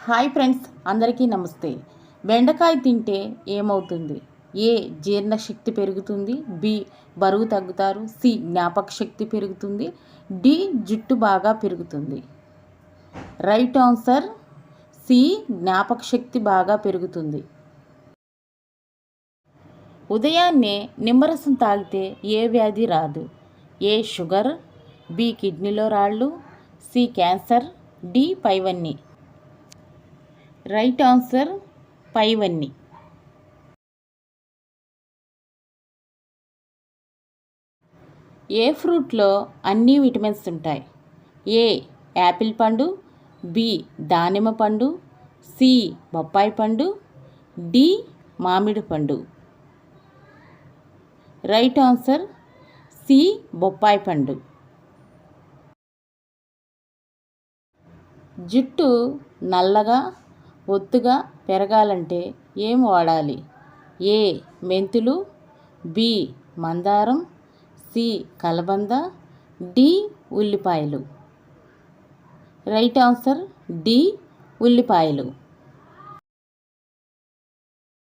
Hi friends, అందరికీ నమస్తే. బెండకాయ తింటే ఏమవుతుంది? ఏ జీర్ణశక్తి పెరుగుతుంది, బి బరువు తగ్గుతారు, సి జ్ఞాపక శక్తి పెరుగుతుంది, డి జుట్టు బాగా పెరుగుతుంది. రైట్ ఆన్సర్ సి జ్ఞాపక శక్తి బాగా పెరుగుతుంది. ఉదయాన్నే నిమ్మరసం తాగితే ఏ వ్యాధి రాదు? ఏ షుగర్, బి కిడ్నీలో రాళ్ళు, సి క్యాన్సర్, డి పైవన్నీ. రైట్ ఆన్సర్ పైవన్నీ. ఏ ఫ్రూట్లో అన్ని విటమిన్స్ ఉంటాయి? ఏ యాపిల్ పండు, బి దానిమ్మ పండు, సి బొప్పాయి పండు, డి మామిడి పండు. రైట్ ఆన్సర్ సి బొప్పాయి పండు. జుట్టు నల్లగా ఒత్తుగా పెరగాలంటే ఏం వాడాలి? ఏ మెంతులు, బి మందారం, సి కలబంద, డి ఉల్లిపాయలు. రైట్ ఆన్సర్ డి ఉల్లిపాయలు.